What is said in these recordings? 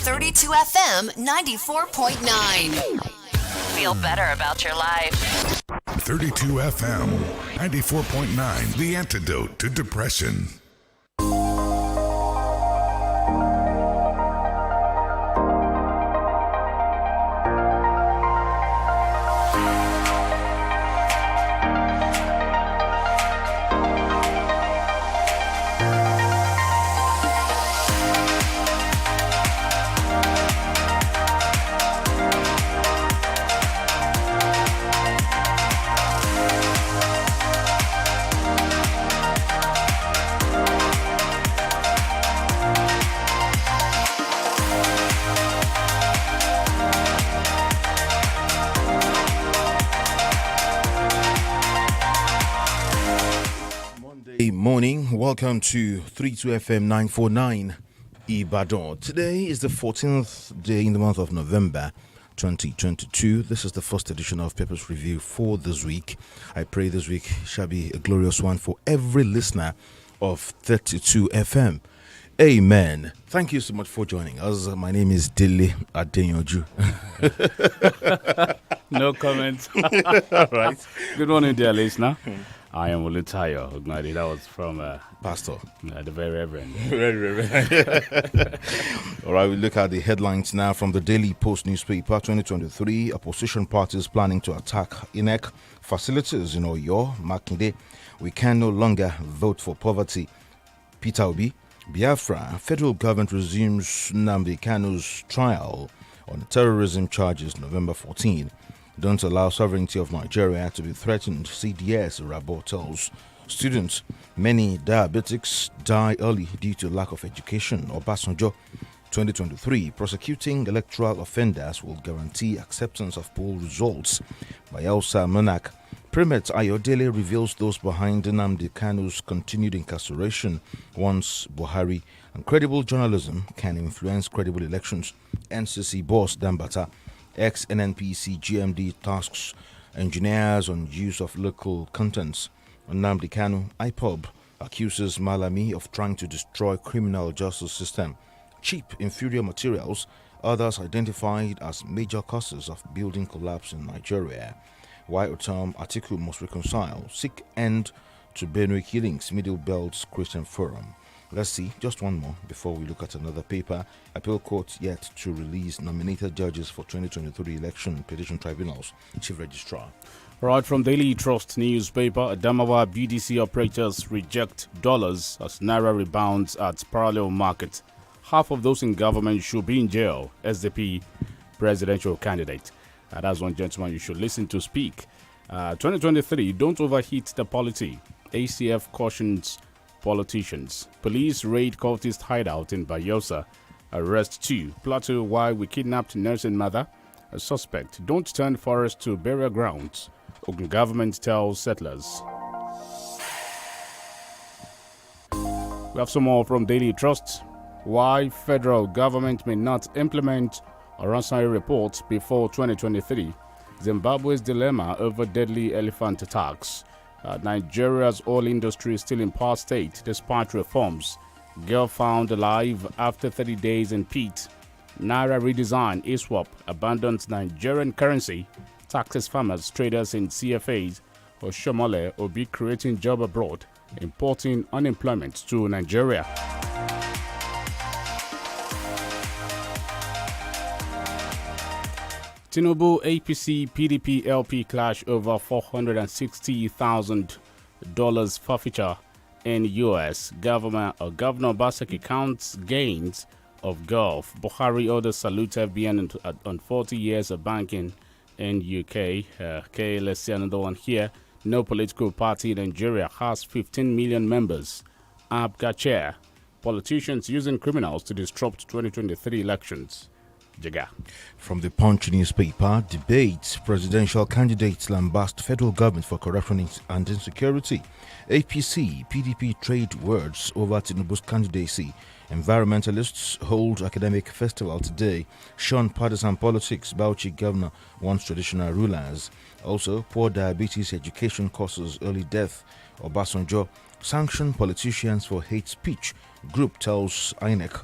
32 FM 94.9. Feel better about your life. 32 FM 94.9, the antidote to depression. Morning, welcome to 32 FM 949 Ibadan. Today is the 14th day in the month of November 2022. This is the first edition of Papers Review for this week. I pray this week shall be a glorious one for every listener of 32 FM. Amen. Thank you so much for joining us. My name is Dele Adeyanju. No comment. All right. Good morning, dear listener. I am Olutayo. Ogunade. That was from Pastor. The very reverend. All right, we look at the headlines now from the Daily Post newspaper. 2023, opposition parties planning to attack INEC facilities in Oyo, Makinde. We can no longer vote for poverty. Peter Obi. Biafra, federal government resumes Nnamdi Kanu's trial on terrorism charges November 14. Don't allow sovereignty of Nigeria to be threatened, CDS Rabo tells students. Many diabetics die early due to lack of education. Obasanjo, 2023, prosecuting electoral offenders will guarantee acceptance of poll results. Bayelsa Monarch, Primet Ayodele reveals those behind Nnamdi Kanu's continued incarceration once Buhari and credible journalism can influence credible elections. NCC boss Dambata, ex-NNPC GMD tasks engineers on use of local contents. Nnamdi Kanu, IPOB, accuses Malami of trying to destroy criminal justice system. Cheap, inferior materials, others identified as major causes of building collapse in Nigeria. Why Otam Atiku must reconcile, seek end to Benue killings, Middle Belt's Christian Forum. Let's see, just one more before we look at another paper. Appeal court yet to release nominated judges for 2023 election petition tribunals. Chief Registrar. Right from Daily Trust newspaper, Adamawa BDC operators reject dollars as Naira rebounds at parallel market. Half of those in government should be in jail, SDP presidential candidate. That's one gentleman you should listen to speak. 2023, don't overheat the polity. ACF cautions politicians. Police raid cultist hideout in Bayosa. Arrest 2. Plateau why we kidnapped nursing mother. A suspect. Don't turn forest to burial grounds. Ogun government tells settlers. We have some more from Daily Trust. Why federal government may not implement Oransan report before 2023. Zimbabwe's dilemma over deadly elephant attacks. Nigeria's oil industry is still in poor state despite reforms. Girl found alive after 30 days in pit. Naira redesign, ISWAP abandons Nigerian currency. Taxes farmers, traders in CFAs. Oshomole Obi creating job abroad, importing unemployment to Nigeria. Tinubu APC PDP LP clash over $460,000 forfeiture in US. Governor Obaseki counts gains of Gulf. Buhari orders salute FBN on 40 years of banking in UK. Okay, let's see another one here. No political party in Nigeria has 15 million members. ABGA chair. Politicians using criminals to disrupt 2023 elections. Jaga. From the Punch newspaper, debate presidential candidates lambast federal government for corruption and insecurity. APC, PDP trade words over Tinubu's candidacy. Environmentalists hold academic festival today. Shun partisan politics. Bauchi governor wants traditional rulers. Also, poor diabetes education causes early death. Obasanjo sanction politicians for hate speech. Group tells INEC.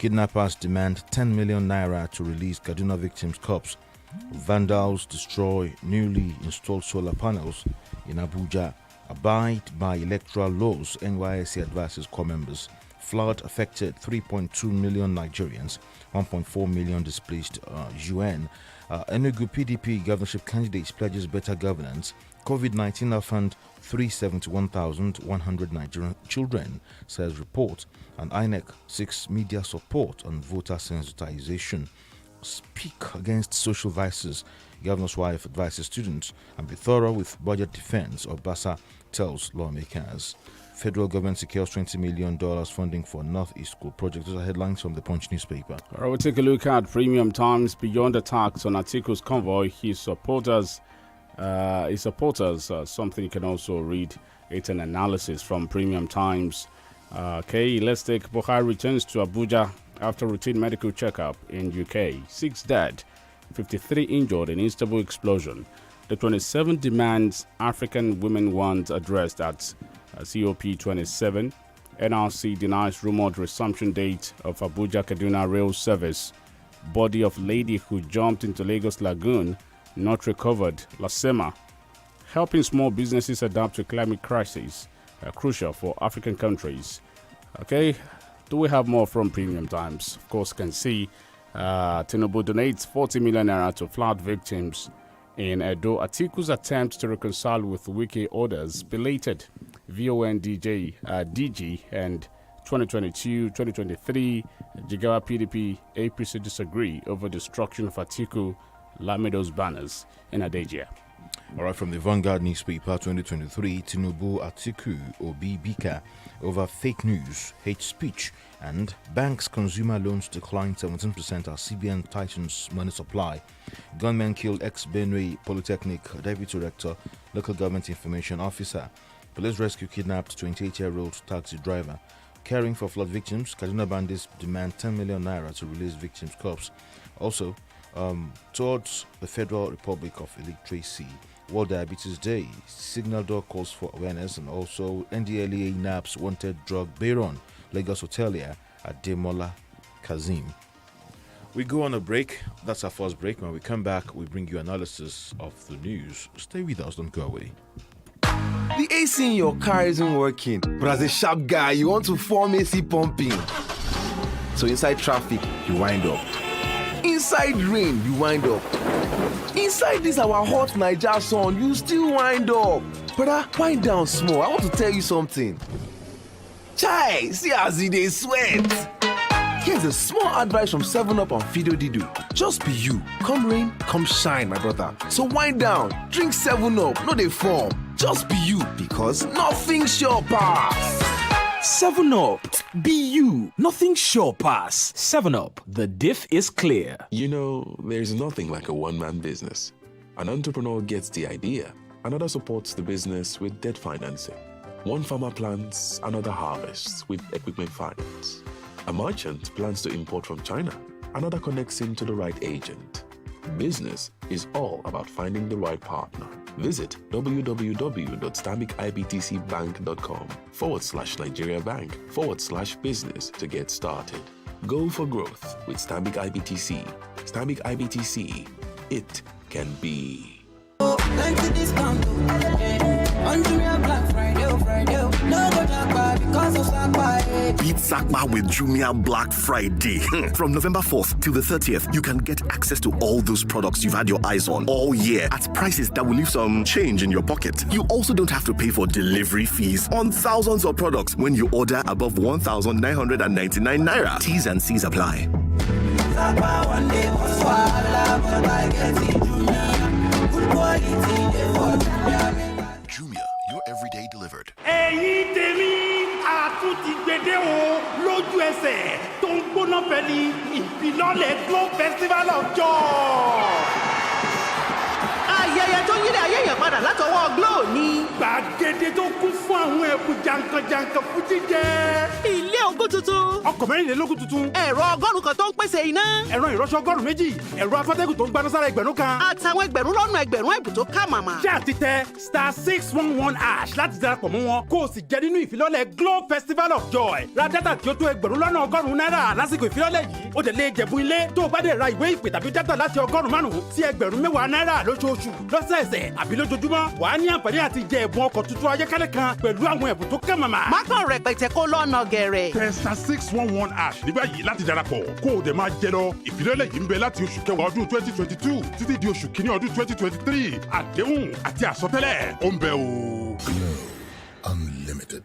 Kidnappers demand 10 million naira to release Kaduna victims' corpse. Vandals destroy newly installed solar panels in Abuja. Abide by electoral laws, NYSC advises core members. Flood affected 3.2 million Nigerians, 1.4 million displaced UN. Enugu PDP governorship candidate pledges better governance. COVID-19 orphaned 371,100 Nigerian children, says report. And INEC seeks media support on voter sensitization. Speak against social vices. Governor's wife advises students and be thorough with budget defense, Obasa tells lawmakers. Federal government secures $20 million funding for Northeast School project. Those are headlines from the Punch newspaper. All right, we'll take a look at Premium Times. Beyond attacks on Atiku's convoy, his supporters, something you can also read. It's an analysis from Premium Times. Okay, let's take Buhari returns to Abuja after routine medical checkup in UK. 6 dead, 53 injured in Istanbul explosion. The 27 demands African women want addressed at COP27. NRC denies rumored resumption date of Abuja-Kaduna rail service. Body of lady who jumped into Lagos Lagoon not recovered. Lasema. Helping small businesses adapt to climate crisis. Crucial for African countries. Okay, do we have more from Premium Times? Of course, can see Tinubu donates 40 million naira to flood victims in Edo. Atiku's attempt to reconcile with Wiki orders belated. VON DG and 2022-2023 Jigawa PDP APC disagree over destruction of Atiku Lamido's banners in Adeyanju. All right, from the Vanguard newspaper, 2023, Tinubu, Atiku, Obi, Bika over fake news, hate speech, and banks' consumer loans decline 17% as CBN tightens money supply. Gunmen killed ex-Benue Polytechnic Deputy Director, Local Government Information Officer. Police rescue kidnapped 28-year-old taxi driver. Caring for flood victims, Kaduna bandits demand 10 million naira to release victims' corpse. Also, towards the Federal Republic of Illiteracy, World Diabetes Day, Signal Door calls for awareness, and also NDLEA naps wanted drug baron, Lagos hotelier Ademola Kazim. We go on a break. That's our first break. When we come back, we bring you analysis of the news. Stay with us, don't go away. The AC in your car isn't working, but as a sharp guy, you want to form AC pumping. So inside traffic, you wind up. Inside rain, you wind up. Inside this our hot Naija sun, you still wind up. Brother, wind down small. I want to tell you something. Chai, see as they sweat. Here's a small advice from 7up on Fido Dido. Just be you. Come rain, come shine, my brother. So wind down, drink 7up, no they form. Just be you, because nothing sure pass. 7up. Be you. Nothing sure pass. 7up. The diff is clear. You know, there's nothing like a one-man business. An entrepreneur gets the idea, another supports the business with debt financing. One farmer plants, another harvests with equipment finance. A merchant plans to import from China, another connects him to the right agent. Business is all about finding the right partner. Visit www.stambicibtcbank.com/Nigeria Bank/business to get started. Go for growth with Stanbic IBTC. Stanbic IBTC, it can be. Beat Sakpa with Jumia Black Friday. From November 4th till the 30th, you can get access to all those products you've had your eyes on all year at prices that will leave some change in your pocket. You also don't have to pay for delivery fees on thousands of products when you order above 1,999 naira. T's and C's apply. Jumia, your everyday delivered. Ẹ̀yin tèmi àtúntì gbèdé o lójú ẹsẹ̀ tó ń gbóná fẹ́ni ìfilọ́lẹ̀ Glow Festival of Joy. Ayẹyẹ tó yílé ayé yẹn padà látọwọ́ Glow ni. Gbàgede tó kún fún àwọn ẹ̀bùn jàǹkànjàǹkàn fún jíjẹ. Ilé ogójì tuntun. ọkọ̀ mẹ́rìnlélógún tuntun. ẹ̀rọ ọgọ́rùn-ún kan tó ń pèsè iná. ẹ̀rọ ìrọṣọ ọgọ́rùn-ún méjì. ẹ̀rọ afẹ́tẹ́gùn tó ń gbaná sára ẹgbẹ̀rún kan. àtàwọn ẹgbẹ̀rún lọ́nà ẹgbẹ̀rún ẹ̀bùn tó ká màmá. ṣé àti tẹ *611# láti darapọ̀ mọ́ wọn kó o sì jẹ nínú ìfilọ́lẹ̀ Glow Festival of Joy. ra dátà tí ó tó ẹgbẹ̀rún lọ́nà ọgọ́rùn-ún náírà lásìkò ìfilọ́lẹ̀ yìí. ó dẹ̀ lè jẹ̀bú ilé tó o bá dẹ̀ ra ìwé ìpè tàbí dátà láti ọgọ́rùn-ún márùn-ún sí ẹgbẹ̀rún mẹ́wàá náírà lóṣooṣù lọ́sẹ̀ẹsẹ̀ àbí lójoojúmọ́. wàá ní àǹfààní àti jẹ ẹ̀bùn ọkọ̀ tuntun ayọ́kẹ́lẹ́ kan pẹ̀lú àwọn ẹ̀bùn tó ká màmá. má kàn rẹpẹtẹ kó lọ́nà gẹ̀rẹ̀. tẹ *611# ní báyìí láti darapọ̀ kó o dẹ̀ máa jẹ lọ. ìfilọ́lẹ̀ yìí ń bẹ láti oṣù kẹwàá ọdún 2022 títí di oṣù kìíní ọdún 2023. àdéhùn àti àsọtẹ́lẹ̀ ó ń bẹ o. Glow Unlimited.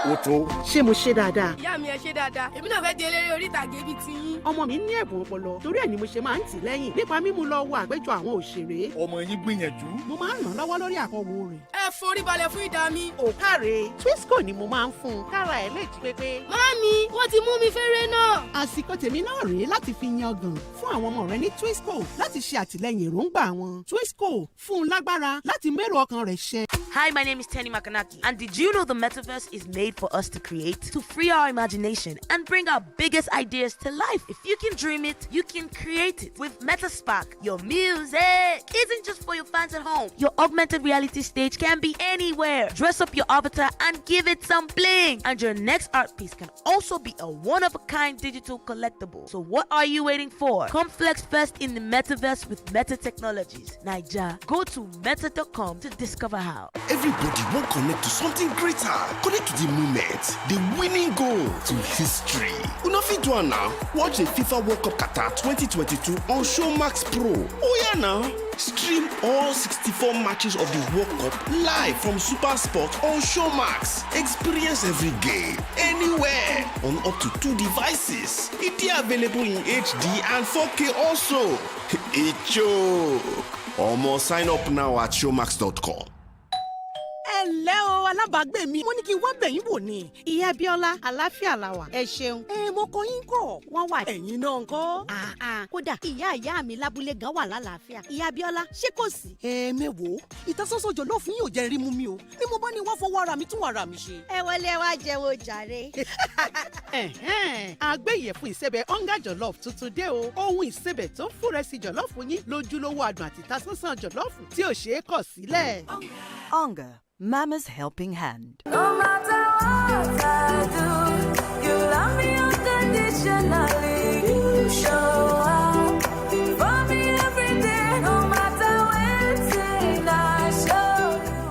ó tó. ṣé mo ṣe dáadáa. ìyá mi ẹ ṣe dáadáa èmi náà fẹ́ di eléré orí ìtàgé bíi tiyín. ọmọ mi ní ẹ̀bùn ọpọlọ torí ẹ̀ ni mo ṣe máa ń tì lẹ́yìn nípa mímú lọ wo àpéjọ àwọn òṣèré. ọmọ yín gbìyànjú. mo máa ń ràn lọ́wọ́ lórí àkọ́wò rẹ̀. ẹ forí balẹ̀ fún ìdá mi. ò káre Twisco ni mo máa ń fún un kára ẹ̀ lè jí pépé. Màámi, wọ́n ti mú mi fẹ́rẹ́ náà. àsìkò tèmi náà rèé láti fi yangàn fún àwọn ọmọ rẹ ní Twisco láti ṣe àtìlẹ́yìn èròǹgbà wọn. Twisco fún un lágbára láti mérò ọkàn rẹ̀ ṣẹ. Hi, my name is Tenny Makanaki, and did you know the metaverse is made for us to create, to free our imagination, and bring our biggest ideas to life? If you can dream it, you can create it. With Metaspark, your music isn't just for your fans at home. Your augmented reality stage can be anywhere. Dress up your avatar and give it some bling. And your next art piece can also be a one-of-a-kind digital collectible. So what are you waiting for? Come flex first in the metaverse with Meta Technologies. Naija, go to meta.com to discover how. Everybody won't connect to something greater. Connect to the moment, the winning goal, to history. Una fit do am now. Watch the FIFA World Cup Qatar 2022 on Showmax Pro. Oh yeah now. Stream all 64 matches of the World Cup live from Super Sport on Showmax. Experience every game, anywhere, on up to 2 devices. It is available in HD and 4K also. Icho. Almost sign up now at showmax.com. ẹ̀lẹ́ o alábàágbé mi mo ní kí n wá bẹ̀yìn wò ni. ìyá Bíọ́lá àlàáfíà la wà. ẹ ṣeun. mo kọ yín kọ wọ́n wà. ẹ̀yin náà ńkọ́. kódà ìyá mi lábúlé gan wà lálàáfíà. ìyá Bíọ́lá ṣé kò sí. mẹ́wòó ìtasọ́sọ́ jọ̀lọ́ fún yín ò jẹ́ rí mú mi o ni mo bá ní wá fọwọ́ ara mi tún ara mi ṣe. ẹ wọlé wá jẹ́wọ́ jàre. àgbéyẹ̀fun ìsẹ̀bẹ̀ ọ̀ngá jọ̀lọ́f tuntun dé o. ohun ìsẹ̀bẹ̀ tó ń fúnrẹ́sì jọ̀lọ́fù yín lójúlówó adùn àti ìtasọ́sọ́ jọ̀lọ́fù tí ò ṣeé kọ̀ sílẹ̀. Onga, Mama's helping hand. No matter what I do, you love me unconditionally. You show up for me every day, no matter when I show you.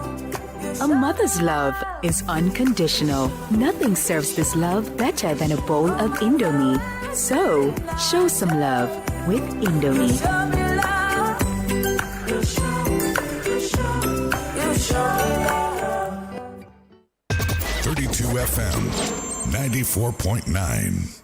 A mother's love is unconditional. Nothing serves this love better than a bowl of Indomie. So, show some love with Indomie. 32 FM 94.9.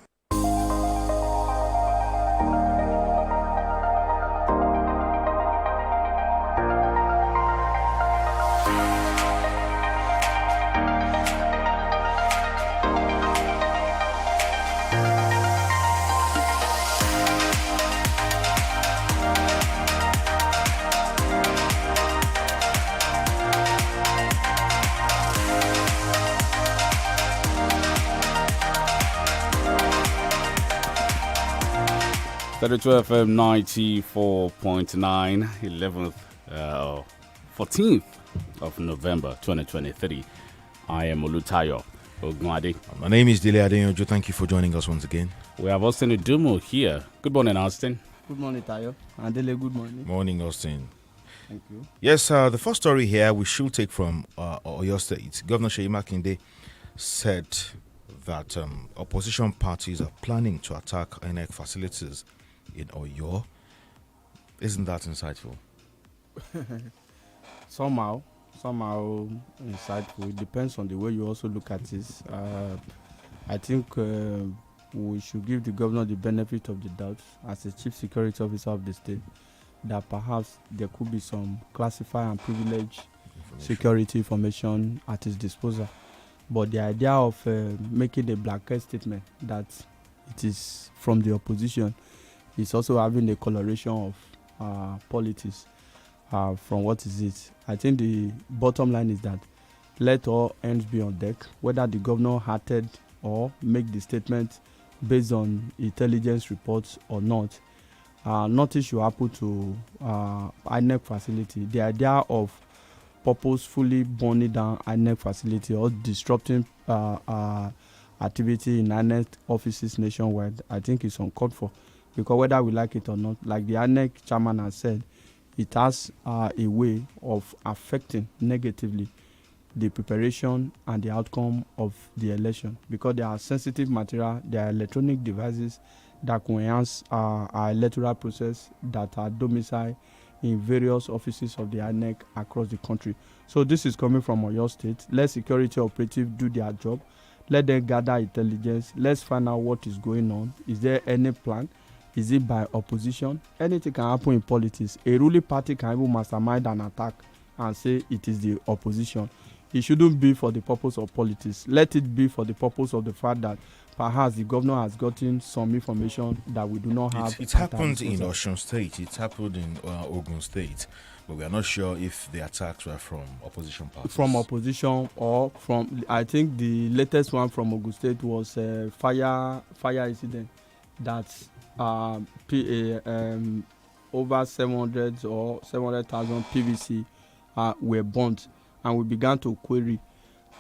FM 94.9, 14th of November 2023. I am Olutayo, Ogunade. My name is Dele Adeyanju. Thank you for joining us once again. We have Austin Udumo here. Good morning, Austin. Good morning, Tayo. And Dele, good morning. Morning, Austin. Thank you. Yes, the first story here we should take from Oyo State. Governor Seyi Makinde said that opposition parties are planning to attack INEC facilities in Oyo. Isn't that insightful? Somehow insightful. It depends on the way you also look at this. I think we should give the governor the benefit of the doubt as the chief security officer of the state, that perhaps there could be some classified and privileged security information at his disposal. But the idea of making a blanket statement that it is from the opposition is also having a coloration of politics. From what is it? I think the bottom line is that let all hands be on deck. Whether the governor hearted or make the statement based on intelligence reports or not, nothing should happen to INEC facility. The idea of purposefully burning down INEC facility or disrupting activity in INEC offices nationwide, I think is uncalled for, because whether we like it or not, like the INEC chairman has said, it has a way of affecting negatively the preparation and the outcome of the election, because there are sensitive material, there are electronic devices that can enhance our electoral process that are domiciled in various offices of the INEC across the country. So this is coming from Oyo State. Let security operatives do their job. Let them gather intelligence. Let's find out what is going on. Is there any plan? Is it by opposition? Anything can happen in politics. A ruling party can even mastermind an attack and say it is the opposition. It shouldn't be for the purpose of politics. Let it be for the purpose of the fact that perhaps the governor has gotten some information that we do not have. It happened in Osun State. It happened in Ogun State. But we are not sure if the attacks were from opposition parties. From opposition or from, I think the latest one from Ogun State was a fire incident that over 700 or 700,000 PVC were burnt, and we began to query,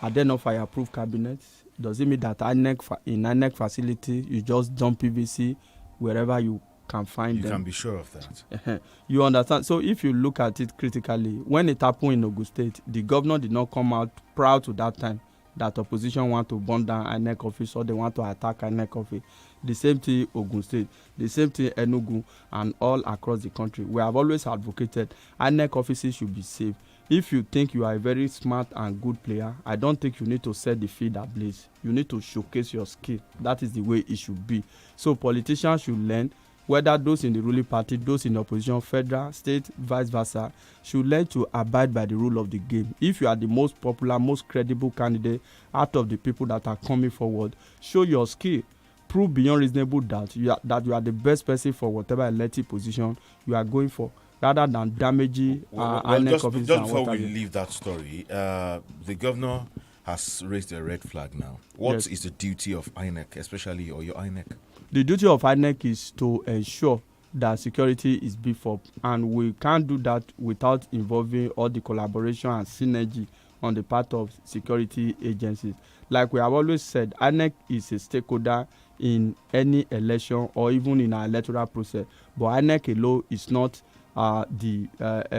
are there no fireproof cabinets? Does it mean that in INEC facility you just dump PVC wherever you can find them? You can be sure of that. You understand? So if you look at it critically, when it happened in Ogun State, the governor did not come out proud to that time that opposition want to burn down INEC office or they want to attack INEC office. The same thing Ogun State, the same thing Enugu, and all across the country. We have always advocated INEC offices should be safe. If you think you are a very smart and good player, I don't think you need to set the field ablaze. You need to showcase your skill. That is the way it should be. So politicians should learn, whether those in the ruling party, those in opposition, federal, state, vice versa, should learn to abide by the rule of the game. If you are the most popular, most credible candidate out of the people that are coming forward, show your skill. Prove beyond reasonable doubt that you are the best person for whatever elected position you are going for, rather than damaging just before we leave that story, the governor has raised a red flag now. What is the duty of INEC, especially or your INEC? The duty of INEC is to ensure that security is beefed up, and we can't do that without involving all the collaboration and synergy on the part of security agencies. Like we have always said, INEC is a stakeholder in any election or even in our electoral process, but INEC alone is not the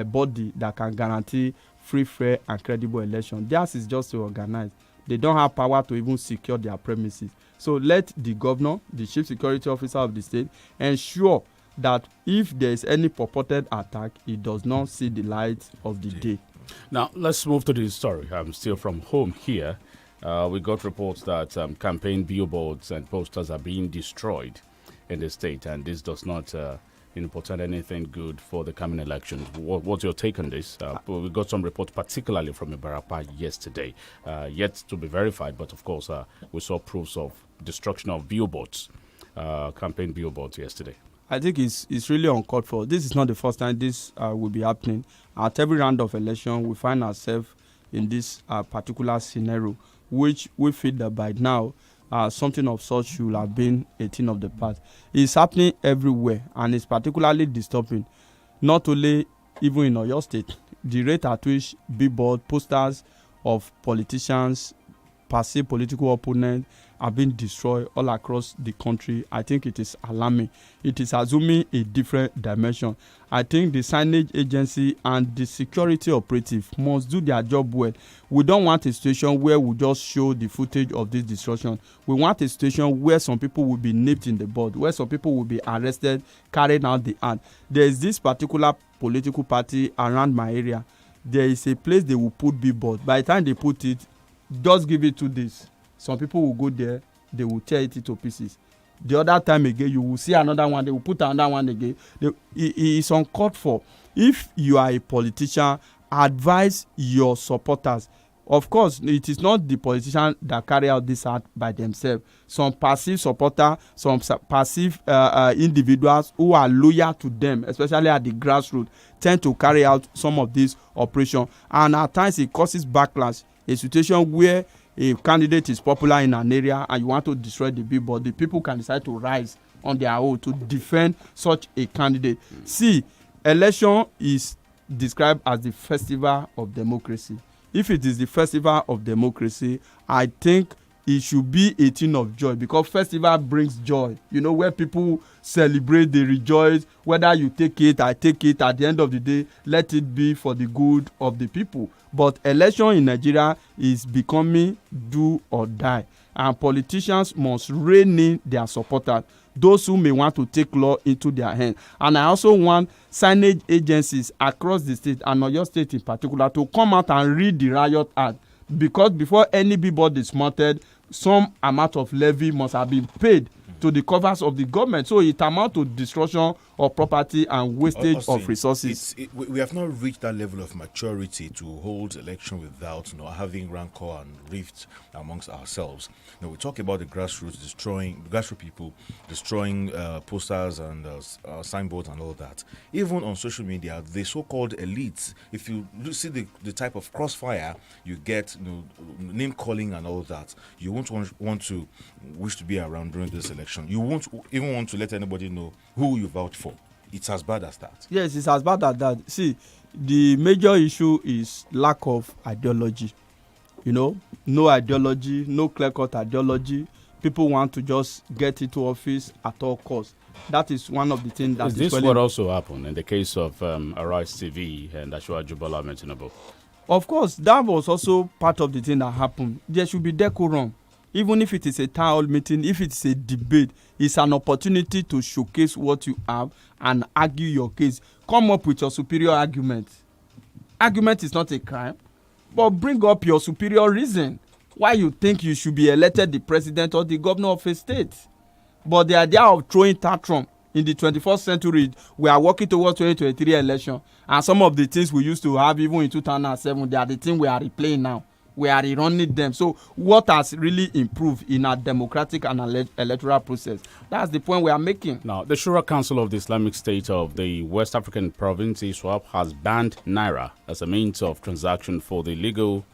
body that can guarantee free, fair and credible election. Theirs is just to organize. They don't have power to even secure their premises. So let the governor, the chief security officer of the state, ensure that if there is any purported attack, it does not see the light of the day. Now, let's move to the story. I'm still from home here. We got reports that campaign billboards and posters are being destroyed in the state, and this does not portend anything good for the coming elections. What's your take on this? We got some reports, particularly from Ibarapa yesterday, yet to be verified, but of course, we saw proofs of destruction of billboards, campaign billboards yesterday. I think it's really uncalled for. This is not the first time this will be happening. At every round of election, we find ourselves in this particular scenario, which we feel that by now, something of such should have been a thing of the past. It's happening everywhere, and it's particularly disturbing, not only even in Oyo State. The rate at which billboard posters of politicians, perceived political opponents, are being destroyed all across the country, I think it is alarming. It is assuming a different dimension. I think the signage agency and the security operative must do their job well. We don't want a situation where we just show the footage of this destruction. We want a situation where some people will be nipped in the bud, where some people will be arrested, carried out the act. There is this particular political party around my area. There is a place they will put billboard. By the time they put it, just give it 2 days. Some people will go there, they will tear it into pieces. The other time again, you will see another one, they will put another one again. It is uncalled for. If you are a politician, advise your supporters. Of course, it is not the politicians that carry out this act by themselves. Some passive supporters, some passive individuals who are loyal to them, especially at the grassroots, tend to carry out some of these operations. And at times, it causes backlash. a situation where a candidate is popular in an area and you want to destroy the bill, but the people can decide to rise on their own to defend such a candidate. See, election is described as the festival of democracy. If it is the festival of democracy, I think it should be a thing of joy, because festival brings joy. You know, where people celebrate, they rejoice. Whether you take it, I take it. At the end of the day, let it be for the good of the people. But election in Nigeria is becoming do or die, and politicians must rein in their supporters, those who may want to take law into their hands. And I also want signage agencies across the state, and Oyo State in particular, to come out and read the Riot Act, because before any billboard is mounted, some amount of levy must have been paid to the covers of the government. So it amounts to destruction of property and wastage of resources. We have not reached that level of maturity to hold election without having rancor and rift amongst ourselves. We talk about the grassroots people destroying posters and signboards and all that. Even on social media, the so-called elites, if you see the type of crossfire you get, name calling and all that, you won't wish to be around during this election. You won't even want to let anybody know who you vote for. It's as bad as that. Yes, it's as bad as that. See, the major issue is lack of ideology. No ideology, no clear-cut ideology. People want to just get into office at all costs. That is one of the things that is this what also happened in the case of Arise TV and Ashwaju Bola Tinubu? Of course, that was also part of the thing that happened. There should be decorum. Even if it is a town hall meeting, if it's a debate, it's an opportunity to showcase what you have and argue your case. Come up with your superior argument. Argument is not a crime, but bring up your superior reason why you think you should be elected the president or the governor of a state. But the idea of throwing tantrum in the 21st century, we are working towards 2023 election, and some of the things we used to have even in 2007, they are the things we are replaying now. We are rerunning them. So what has really improved in our democratic and electoral process? That's the point we are making. Now, the Shura Council of the Islamic State of the West African province, ISWAP, has banned Naira as a means of transaction for the legal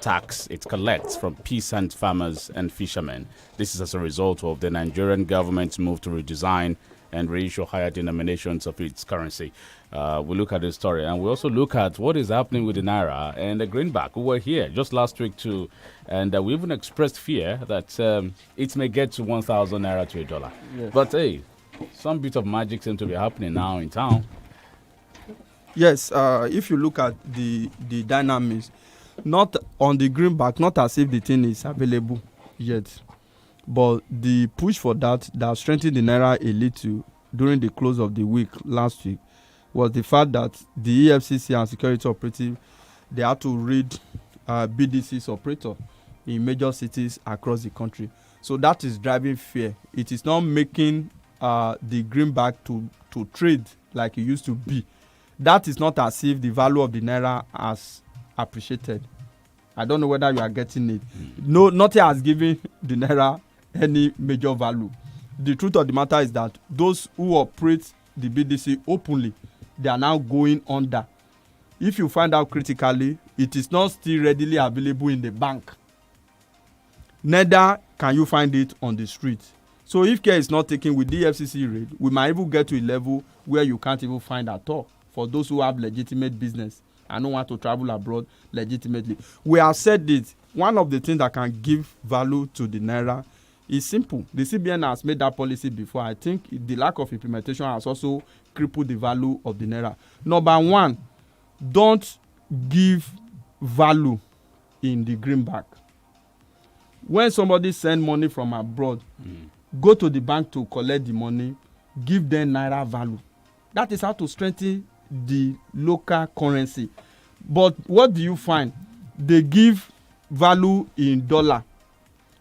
tax it collects from peasant farmers and fishermen. This is as a result of the Nigerian government's move to redesign and reissue higher denominations of its currency. We look at this story, and we also look at what is happening with the Naira and the greenback. We were here just last week too, and we even expressed fear that it may get to 1,000 Naira to $1. Yes. But hey, some bit of magic seems to be happening now in town. Yes, if you look at the dynamics, not on the greenback, not as if the thing is available yet. But the push for that strengthened the Naira a little during the close of the week last week was the fact that the EFCC and security operative, they had to raid BDC's operator in major cities across the country. So that is driving fear. It is not making the greenback to trade like it used to be. That is not as if the value of the Naira has appreciated. I don't know whether you are getting it. No, nothing has given the Naira any major value. The truth of the matter is that those who operate the BDC openly, they are now going under. If you find out critically, it is not still readily available in the bank. Neither can you find it on the street. So if care is not taken with the FCC raid, we might even get to a level where you can't even find at all for those who have legitimate business and don't want to travel abroad legitimately. We have said it. One of the things that can give value to the Naira is simple. The CBN has made that policy before. I think the lack of implementation has also crippled the value of the Naira. Number one, don't give value in the greenback. When somebody send money from abroad, go to the bank to collect the money, give them Naira value. That is how to strengthen the local currency. But what do you find? They give value in dollar.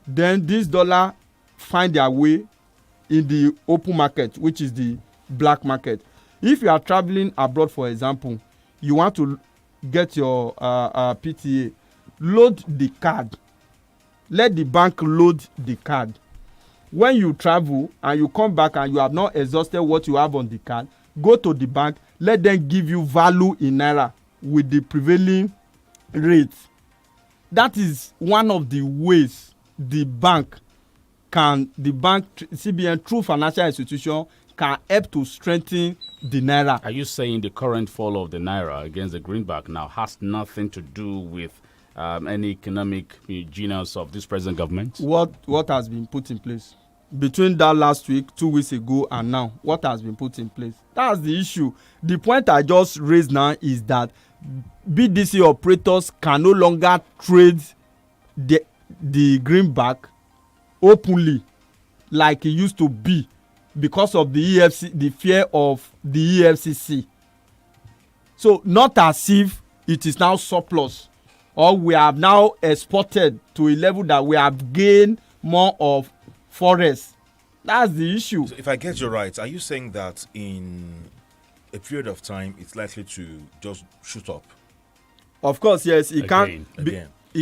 Then this dollar find their way in the open market, which is the black market. If you are traveling abroad, for example, you want to get your PTA, load the card. Let the bank load the card. When you travel and you come back and you have not exhausted what you have on the card, go to the bank, let them give you value in Naira with the prevailing rate. that is one of the ways CBN through financial institution can help to strengthen the naira. Are you saying the current fall of the naira against the greenback now has nothing to do with any economic genius of this present government? What has been put in place between that last week, 2 weeks ago, and now? What has been put in place? That's the issue. The point I just raised now is that BDC operators can no longer trade the greenback openly like it used to be because of the fear of the EFCC. So not as if it is now surplus, or we have now exported to a level that we have gained more of forest. That's the issue. So if I get you right, are you saying that in a period of time it's likely to just shoot up? Of course, yes. It Again.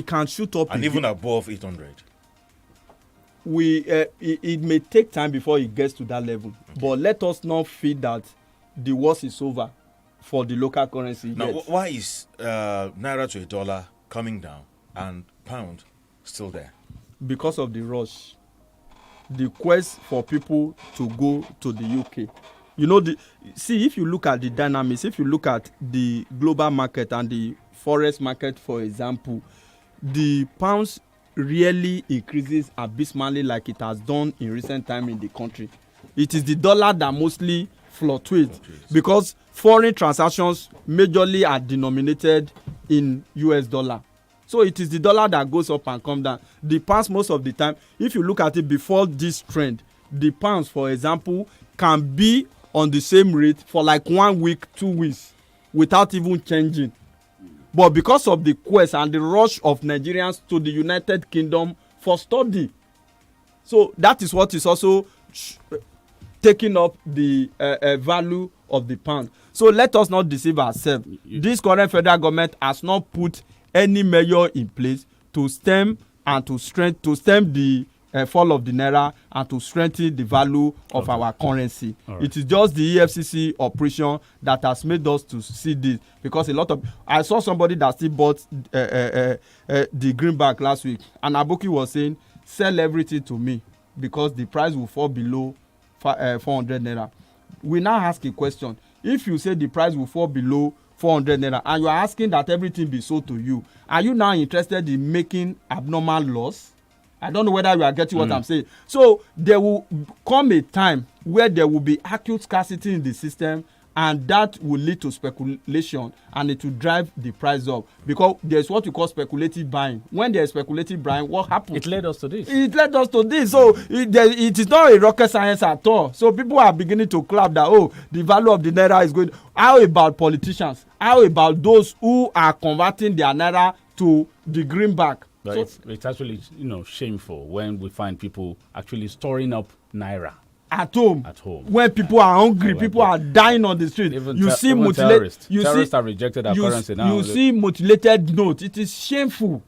can shoot up and even above 800. It may take time before it gets to that level, but let us not feel that the worst is over for the local currency. Now, why is naira to a dollar coming down and pound still there? Because of the rush, the quest for people to go to the UK. You know, if you look at the dynamics, if you look at the global market and the forex market, for example, the pounds really increases abysmally like it has done in recent time in the country. It is the dollar that mostly fluctuates because foreign transactions majorly are denominated in US dollar. So it is the dollar that goes up and comes down. The pounds most of the time, if you look at it before this trend, the pounds, for example, can be on the same rate for like 1 week, 2 weeks without even changing. But because of the quest and the rush of Nigerians to the United Kingdom for study, so that is what is also taking up the value of the pound. So let us not deceive ourselves. This current federal government has not put any measure in place to stem the fall of the naira and to strengthen the value of our currency. Right. It is just the EFCC operation that has made us to see this, because I saw somebody that still bought the greenback last week, and Aboki was saying, sell everything to me because the price will fall below 400 naira. We now ask a question. If you say the price will fall below 400 naira and you are asking that everything be sold to you, are you now interested in making abnormal loss? I don't know whether you are getting what I'm saying. So there will come a time where there will be acute scarcity in the system, and that will lead to speculation, and it will drive the price up, because there's what you call speculative buying. When there's speculative buying, what happens? It led us to this. So it is not a rocket science at all. So people are beginning to clap that, the value of the naira is going. How about politicians? How about those who are converting their naira to the greenback? But it's actually shameful when we find people actually storing up naira at home. When people are hungry, people are dying on the street. Terrorists have rejected our currency now. You see mutilated notes. It is shameful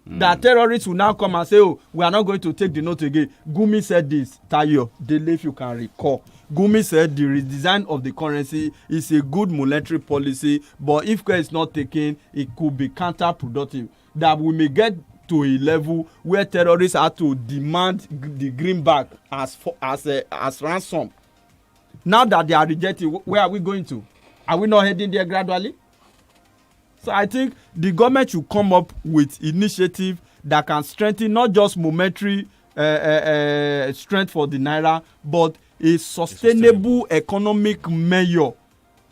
that terrorists will now come and say, we are not going to take the note again. Gumi said this, Tayo, Dele, if you can recall. Gumi said the redesign of the currency is a good monetary policy, but if care is not taken, it could be counterproductive. That we may get to a level where terrorists have to demand the greenback as ransom. Now that they are rejected, where are we going to? Are we not heading there gradually? So I think the government should come up with initiative that can strengthen not just momentary strength for the naira, but a sustainable economic measure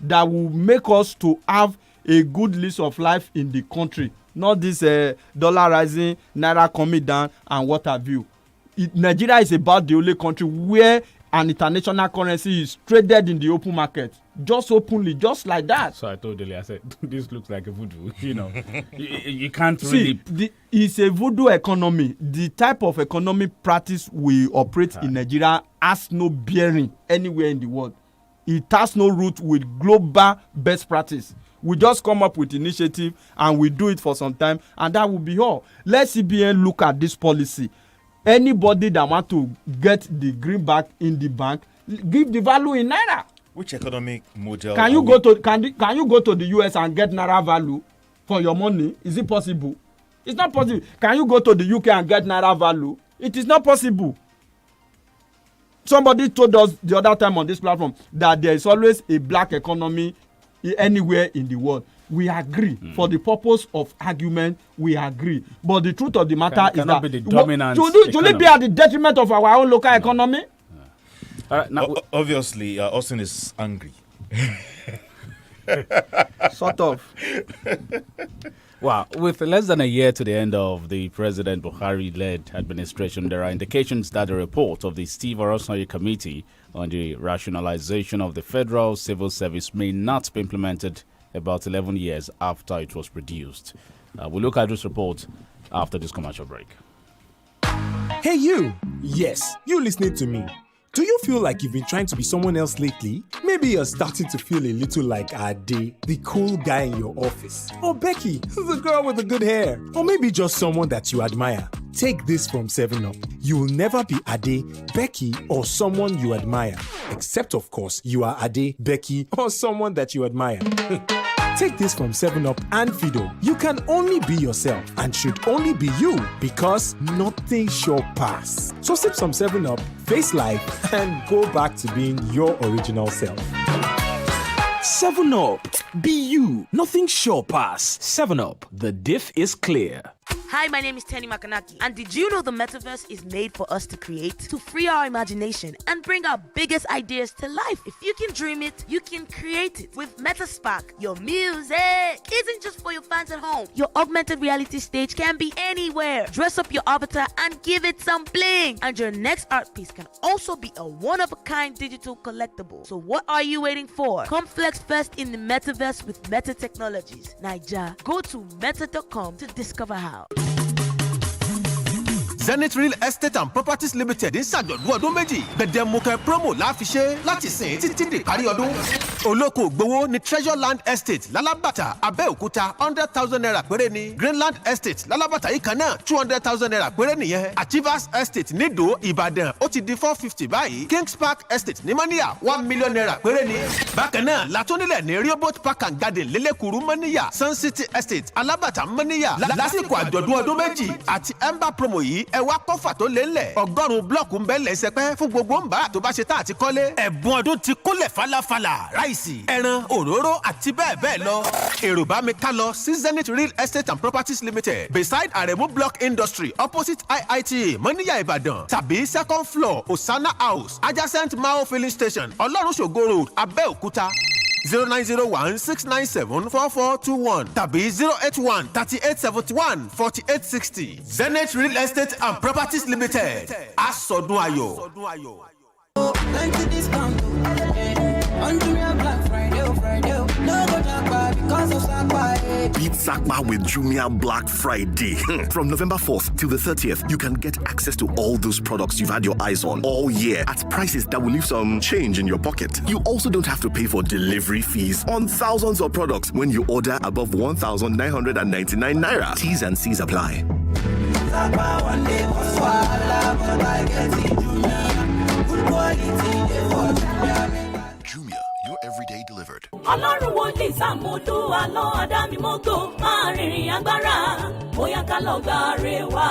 that will make us to have a good lease of life in the country. Not this dollar rising, naira coming down, and what have you. Nigeria is about the only country where an international currency is traded in the open market, just openly, just like that. So I told Dele, I said, this looks like a voodoo. You can't really. It's a voodoo economy. The type of economic practice we operate in Nigeria has no bearing anywhere in the world. It has no root with global best practice. We just come up with initiative and we do it for some time, and that will be all. Let CBN look at this policy. Anybody that want to get the greenback in the bank, give the value in naira. Which economic model? Can you go to the US and get naira value for your money? Is it possible? It's not possible. Can you go to the UK and get naira value? It is not possible. Somebody told us the other time on this platform that there is always a black economy anywhere in the world. We agree. For the purpose of argument, we agree. But the truth of the matter is that be the dominant should it be at the detriment of our own local economy? All right, now, obviously, Austin is angry. Sort of. Wow, with less than a year to the end of the President Buhari-led administration, there are indications that the report of the Steve Orosanye Committee on the rationalization of the Federal Civil Service may not be implemented about 11 years after it was produced. We'll look at this report after this commercial break. Hey you! Yes, you listening to me. Do you feel like you've been trying to be someone else lately? Maybe you're starting to feel a little like Ade, the cool guy in your office. Or Becky, the girl with the good hair. Or maybe just someone that you admire. Take this from 7up. You will never be Ade, Becky, or someone you admire. Except, of course, you are Ade, Becky, or someone that you admire. Take this from 7up and Fido. You can only be yourself and should only be you because nothing shall pass. So sip some 7up, face life, and go back to being your original self. 7up. Be you. Nothing sure pass. 7up. The diff is clear. Hi, my name is Tenny Makanaki, and did you know the metaverse is made for us to create, to free our imagination, and bring our biggest ideas to life? If you can dream it, you can create it. With Metaspark, your music isn't just for your fans at home. Your augmented reality stage can be anywhere. Dress up your avatar and give it some bling. And your next art piece can also be a one-of-a-kind digital collectible. So what are you waiting for? Come flex first in the metaverse with Meta Technologies. Naija, go to meta.com to discover how. Zenith Real Estate and Properties Limited ń ṣàjọ̀dún ọdún méjì. Gbẹ̀dẹ̀mukẹ́ promo la fi ṣe láti sìn títí di ìparí ọdún. Olóko ògbówó ní Treasure Land Estate Lálàbàtà Abẹ́òkúta 100,000 naira péré ni. Greenland Estate Lálàbàtà yìí kan náà 200,000 naira péré nìyẹn. Achievers Estate nídò Ìbàdàn ó ti di 450 báyìí. Kings Park Estate ní Mọ́níyà 1 million naira péré ni. Bákan náà látúnílẹ̀ ní Rehoboth Park and Garden Lélẹ́kùrú Mọ́níyà Sun City Estate Alábàtà Mọ́níyà. Lásìkò àjọ̀dún ọdún méjì àti Ember promo yìí ẹ wá kọ́fà tó lé ńlẹ̀ 100 blọ́ọ̀kù ń bẹ́ lẹ́sẹ̀pẹ́ fún gbogbo ń bá tó bá ṣe tá àti kọ́lé. Ẹ̀bùn ọdún ti kúnlẹ̀ falafala ráìsì ẹran òróró àti bẹ́ẹ̀ bẹ́ẹ̀ lọ. Èrò bá mi ká lọ sí Zenith Real Estate and Properties Limited beside Aremu Block Industry opposite IITA Mọ́níyà Ìbàdàn tàbí second floor Osana House adjacent Mao filling station Ọlọ́run ṣògo road Abẹ́òkúta. 0901-697-4421 tàbí 081-3871-4860. Zenith Real Estate and Properties Limited. Asọ̀dún ayọ̀. Beat Sakpa with Jumia Black Friday. From November 4th till the 30th, you can get access to all those products you've had your eyes on all year at prices that will leave some change in your pocket. You also don't have to pay for delivery fees on thousands of products when you order above 1,999 naira. T's and C's apply. Jumia, your everyday delivered. Ọlọ́run wọlé Sàmúdú àlọ́ Adámímọ́gò máa rìnrìn agbára bóyá ká lọ gba rẹ̀ wá.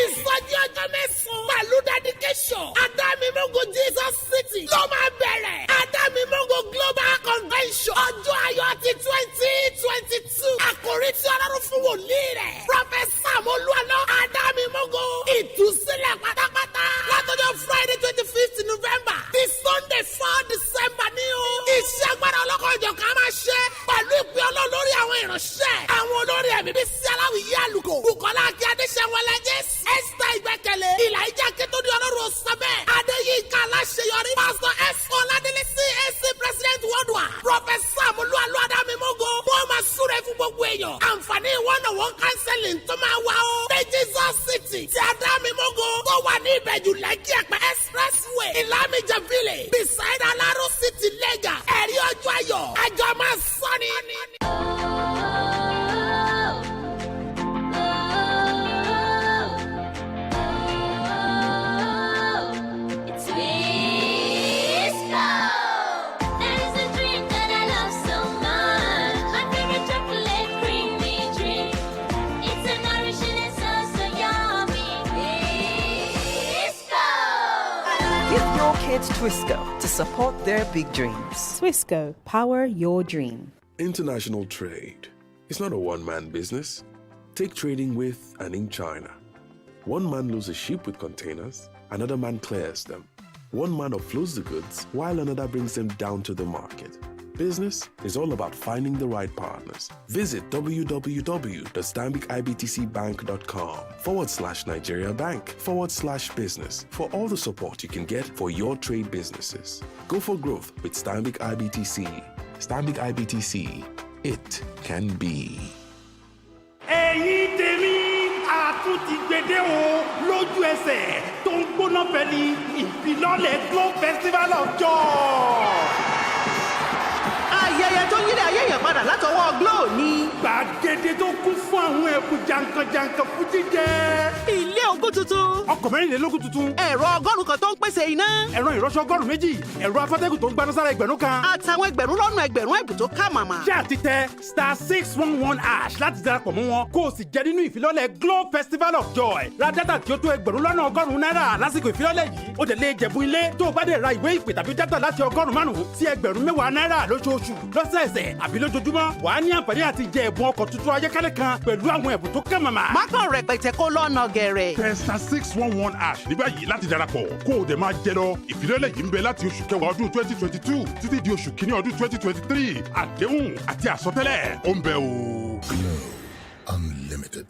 Ìsọjí ọjọ́ mẹ́sàn-án pẹ̀lú dedication Adámímọ́gò Jesus City ló máa bẹ̀rẹ̀. Adámímọ́gò Global Convention ọjọ́ ayọ̀ ti 2022. Àkòrí tí Ọlọ́run fún wòlíì rẹ̀. Prọfẹ̀sà Olúwalọ́ Adámímọ́gò ìtúsílẹ̀ pátápátá. Látọjọ́ Friday 25th November di Sunday 4 December ní o. Iṣẹ́ agbára ọlọ́kọ̀ ọjọ́ kan máa ṣe pẹ̀lú ìpè Ọlọ́run lórí àwọn ìránṣẹ́. Àwọn olórí ẹ̀mí bí sí aláwìyé àlùkò. Bùkọ́lá Akí Adéṣẹ́wọlé Jésù. Esther Ìgbẹ́kẹ̀lé. Ìlàjà Kétódé Ọlọ́run Sọ́bẹ̀. Adéyínká Aláṣeyọrí. Pásítọ̀ S. Ọládélé CAC President Worldwide. Prọfẹ̀sà Olúwalọ́ Adámímọ́gò. Wọ́n máa súre fún gbogbo èèyàn. Àǹfààní one-on-one counseling tó máa wà o. Ní Jesus City ti Adámímọ́gò. Tó wà ní Ìbẹ̀jú Lẹ́kì Ẹ̀pẹ́ Expressway. Ìlàmìjà Village. Beside Alaro City Lega. Ẹ̀rí ọjọ́ ayọ̀. Àjọ máa sọ ni. your kids Twisco to support their big dreams. Twisco, power your dream. International trade is not a one-man business. Take trading with and in China. One man loads a ship with containers, another man clears them. One man offloads the goods, while another brings them down to the market. Business is all about finding the right partners. Visit www.stanbicibtcbank.com/Nigeria Bank/business for all the support you can get for your trade businesses. Go for growth with Stanbic IBTC. Stanbic IBTC. It can be. ẹ̀yin tèmi àtúntì gbèdé o lójú ẹsẹ̀ tó ń gbóná fẹ́ni ìfilọ́lẹ̀ Glow Festival of Joy. ayẹyẹ tó yílẹ̀ ayé yẹn padà látọwọ́ Glow ni. gbàgede tó kún fún àwọn ẹ̀bùn jàǹkànjàǹkàn fún jíjẹ. ilé ogún tuntun. ọkọ̀ mẹ́rìnlélógún tuntun. ẹ̀rọ ọgọ́rùn kan tó ń pèsè iná. ẹ̀rọ ìrọṣọ ọgọ́rùn méjì. ẹ̀rọ afátẹ́gùn tó ń gbaná sára ẹgbẹ̀rún kan. àtàwọn ẹgbẹ̀rún lọ́nà ẹgbẹ̀rún ẹ̀bùn tó ká màmá. ṣé àti tẹ *611# láti darapọ̀ mọ́ wọn kó o sì jẹ nínú ìfilọ́lẹ̀ Glow Festival of Joy. ra dátà tí ó tó ẹgbẹ̀rún lọ́nà ọgọ́rùn-ún náírà lásìkò ìfilọ́lẹ̀ yìí. ó dẹ̀ lè jẹ̀bú ilé tó o bá dẹ̀ ra ìwé ìpè tàbí dátà láti ọgọ́rùn-ún márùn-ún sí ẹgbẹ̀rún mẹ́wàá náírà lóṣooṣù lọ́sẹ̀ẹsẹ̀ àbí lójoojúmọ́. wàá ní àǹfààní àti jẹ ẹ̀bùn ọkọ̀ tuntun ayọ́kẹ́lẹ́ kan pẹ̀lú àwọn ẹ̀bùn tó ká màmá. má kàn rẹpẹtẹ kó lọ́nà gẹ̀rẹ̀. tẹ *611# ní báyìí láti darapọ̀ kó o dẹ̀ máa jẹ lọ. ìfilọ́lẹ̀ yìí ń bẹ láti oṣù kẹwàá ọdún 2022 títí di oṣù kìíní ọdún 2023. àdéhùn àti àsọtẹ́lẹ̀ ó ń bẹ o. Glow Unlimited.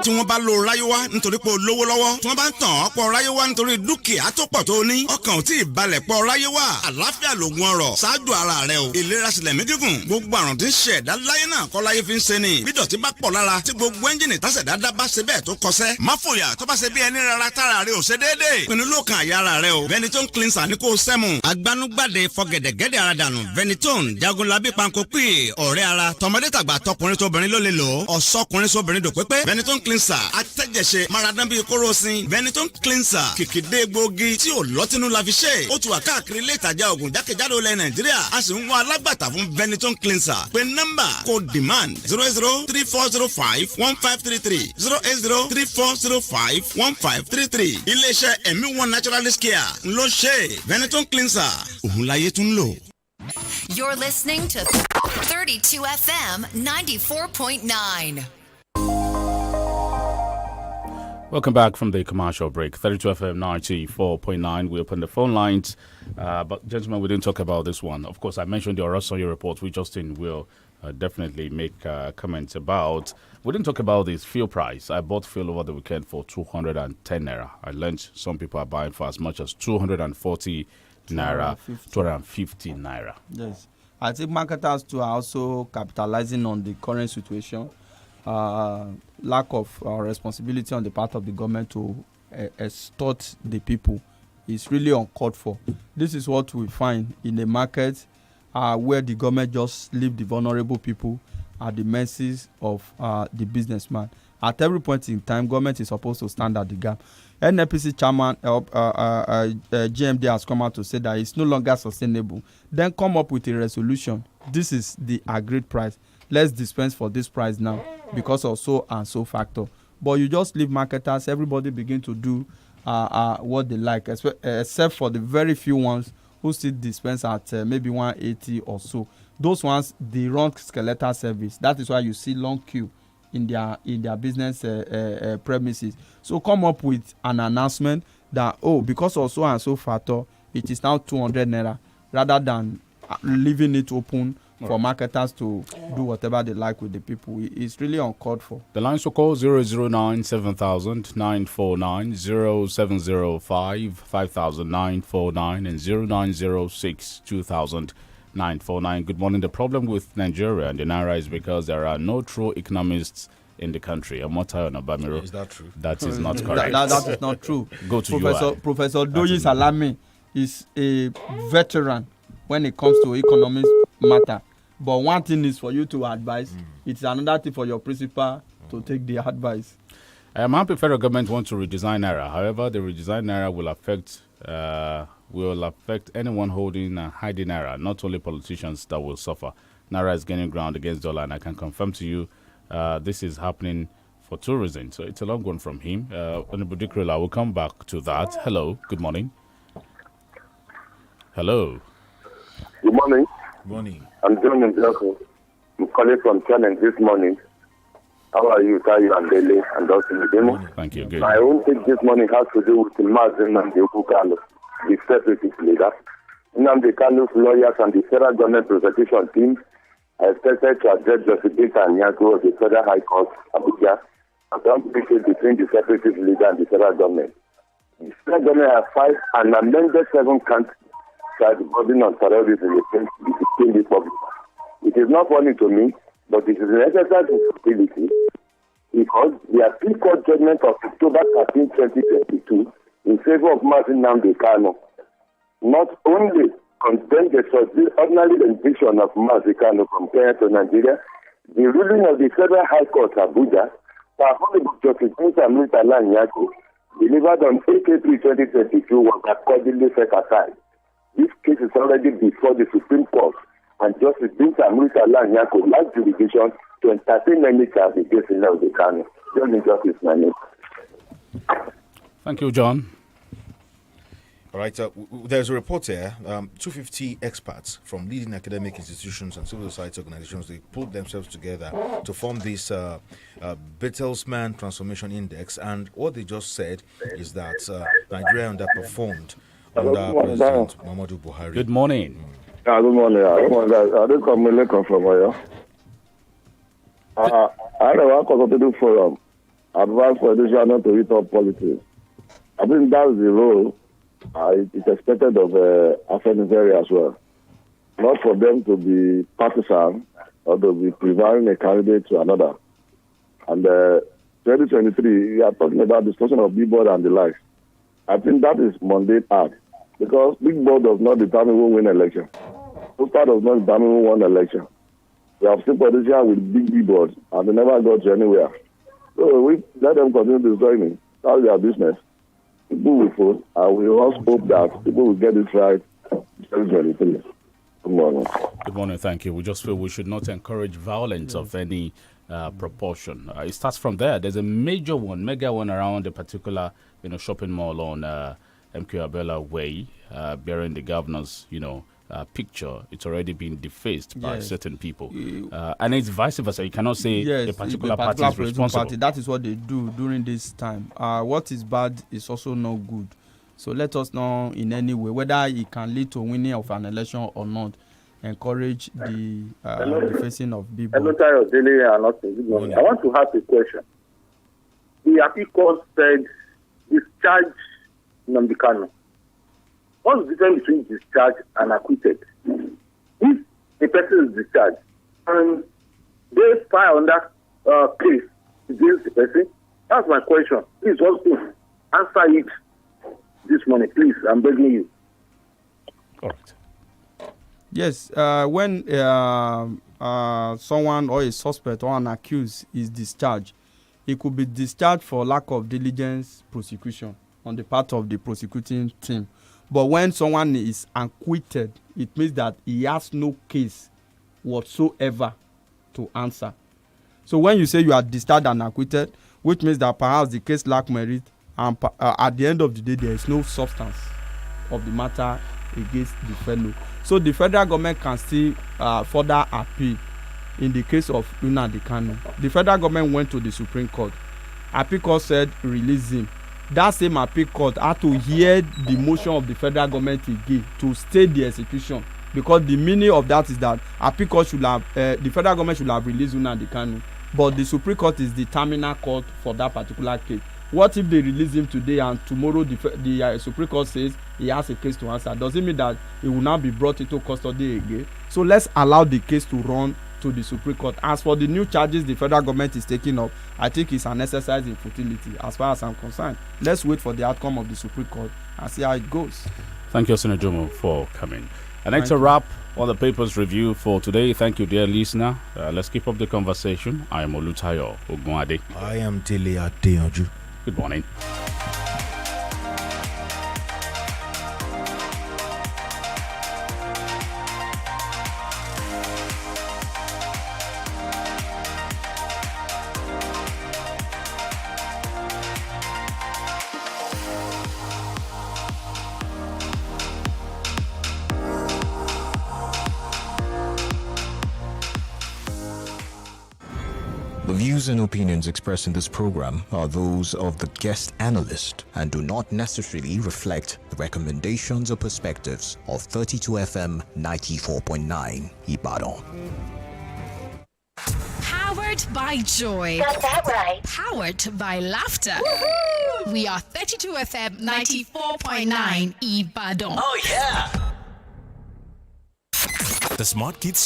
tí wọ́n bá lo ráyéwá nítorí pé o lówó lọ́wọ́ tí wọ́n bá ń tàn ọ́ pọ̀ ráyéwá nítorí dúkìá tó pọ̀ tó ní ọkàn ò tí ì balẹ̀ pọ̀ ráyéwá àlàáfíà lògùn ọrọ̀ ṣáájú ara rẹ o ìlera sílẹ̀ mí gígùn gbogbo àrùn tí ń ṣe ẹ̀dá láyé náà kọ́ láyé fi ń ṣe ni bí dọ̀tí bá pọ̀ lára tí gbogbo ẹ́ńjìnì tásẹ̀dá dá bá ṣe bẹ́ẹ̀ tó kọsẹ́ má fòyà tó bá ṣe bí ẹni rárá tára rẹ ò ṣe déédéé pinnu lóòkàn àyà ara rẹ o Ventolin cleanser ní kò sẹ́mu agbanugbade fọgẹ̀dẹ̀gẹ̀dẹ̀ ara dànù Ventolin jagunlabi panko pè ọ̀rẹ́ ara tọmọdé tàgbà tọkùnrin tóbìnrin ló lè lò ọ̀sọ́kùnrin sóbìnrin dòpépé Ventolin cleanser atẹ́jẹsẹ̀ maradan bíi kóròsìn Ventolin cleanser kìkìdé gbòógì tí ò lọ́tínú la fi ṣe ó ti wà káàkiri ilé ìtajà ògùn jákèjádò ilẹ̀ Nàìjíríà a sì ń wá alágbàtà fún Ventolin cleanser pé nọ́mbà kò demand 08034051533 08034051533 iléeṣẹ́ ẹ̀mí one naturalist care ló ṣe Ventolin cleanser òun láyé tún lò. You're listening to 32 FM 94.9. Welcome back from the commercial break. 32 FM 94.9. We open the phone lines. But, gentlemen, we didn't talk about this one. Of course, I mentioned the Orasoye report, which Justin will definitely make comments about. We didn't talk about this fuel price. I bought fuel over the weekend for 210 naira. I learned some people are buying for as much as 240 naira, 250 naira. Yes. I think marketers too are also capitalizing on the current situation. Lack of responsibility on the part of the government to extort the people is really uncalled for. This is what we find in a market where the government just leave the vulnerable people at the mercies of the businessman. At every point in time, government is supposed to stand at the gap. NNPC chairman, GMD has come out to say that it's no longer sustainable. Then come up with a resolution. This is the agreed price. Let's dispense for this price now because of so and so factor. But you just leave marketers, everybody begin to do what they like, except for the very few ones who still dispense at maybe 180 or so. Those ones, they run skeletal service. That is why you see long queue in their business premises. So come up with an announcement that, because of so and so factor, it is now 200 naira, rather than leaving it open for marketers to do whatever they like with the people. It's really uncalled for. The lines will call 009 7000 949 0705 5000 949 and 0906 2000 949. Good morning. The problem with Nigeria and the Naira is because there are no true economists in the country. Omotayo Nabamiro. Is that true? That is not correct. That is not true. Go to Professor Doyi Salami is a veteran when it comes to economics matter. But one thing is for you to advise. It's another thing for your principal to take the advice. I am happy federal government wants to redesign Naira. However, the redesign Naira will affect anyone holding and hiding Naira, not only politicians that will suffer. Naira is gaining ground against dollar, and I can confirm to you this is happening for two reasons. So it's a long one from him. Honorable Dikrela, I will come back to that. Hello, good morning. Hello. Good morning. Morning. I'm John Njoko. I'm calling from Challenge this morning. How are you, Tayo and Dele and Dustin? Thank you. Good. My own take this morning has to do with the Mazin and the Okukalo, the separatist leader. Nnamdi Kanu's lawyers and the federal government prosecution team are expected to address Justice Anyango of the Federal High Court, Abuja, and complicated between the separatist leader and the federal government. The federal government has filed an amended 7-count charge burden on terrorism against the Supreme Republic. It is not funny to me, but it is an exercise in stability because the appeal court judgment of October 13, 2022 in favor of Mazin Nnamdi Kanu not only condemned the ordinary rendition of Nnamdi Kanu from Kenya to Nigeria, the ruling of the Federal High Court Abuja, Honorable Justice Amrita Nyako, delivered on 8 April 2022 was accordingly set aside. This case is already before the Supreme Court, and Justice Amrita Nyako lacks jurisdiction to entertain any charge against Nnamdi Kanu. John Justice, my name. Thank you, John. All right, there's a report here. 250 experts from leading academic institutions and civil society organizations, they pulled themselves together to form this Bertelsmann Transformation Index. And what they just said is that Nigeria underperformed under President Muhammadu Buhari. Good morning. Good morning. I just come from Oyo. I had a consultative forum, advice for education to read up politics. I think that's the role it's expected of Afenifere as well. Not for them to be partisan or to be preferring a candidate to another. And 2023, we are talking about discussion of big board and the likes. I think that is mundane act because big board does not determine who win election. Poster does not determine who won election. We have seen politicians with big boards and they never got to anywhere. So we let them continue destroying it. That's their business. People will vote, and we also hope that people will get it right in 2023. Good morning. Good morning, thank you. We just feel we should not encourage violence of any proportion. It starts from there. There's a mega one around a particular shopping mall on MQ Abela Way, bearing the governor's picture. It's already been defaced by certain people, and it's vice versa. You cannot say a particular party is responsible. That is what they do during this time. What is bad is also not good. So let us know in any way whether it can lead to winning of an election or not. Encourage the facing of people. Olutayo, Dele, and nothing. Good morning. I want to ask a question. The appeal court said discharge Nnamdi Kanu. What's the difference between discharged and acquitted? If a person is discharged and they file on that case against the person, that's my question. Please also answer it this morning, please. I'm begging you. All right. Yes, when someone or a suspect or an accused is discharged, he could be discharged for lack of diligence prosecution on the part of the prosecuting team. But when someone is acquitted, it means that he has no case whatsoever to answer. So when you say you are discharged and acquitted, which means that perhaps the case lacks merit, and at the end of the day, there is no substance of the matter against the fellow. So the federal government can still further appeal in the case of Nnamdi Kanu. The federal government went to the Supreme Court. Appeal court said release him. That same appeal court had to hear the motion of the federal government again to stay the execution, because the meaning of that is that appeal court should have the federal government should have released Nnamdi Kanu, but the Supreme Court is the terminal court for that particular case. What if they release him today and tomorrow the Supreme Court says he has a case to answer? Does it mean that he will now be brought into custody again? So let's allow the case to run to the Supreme Court. As for the new charges the federal government is taking up, I think it's an exercise in futility as far as I'm concerned. Let's wait for the outcome of the Supreme Court and see how it goes. Thank you, Senator Jomo, for coming. And that's a wrap on the papers review for today. Thank you, dear listener. Let's keep up the conversation. I am Olutayo Ogunade. I am Dele Adeyanju. Good morning. views and opinions expressed in this program are those of the guest analyst and do not necessarily reflect the recommendations or perspectives of 32FM 94.9 Ibadan. Powered by joy. Got that right. Powered by laughter. Woo-hoo! We are 32FM 94.9 Ibadan. Oh, yeah. The Smart Kids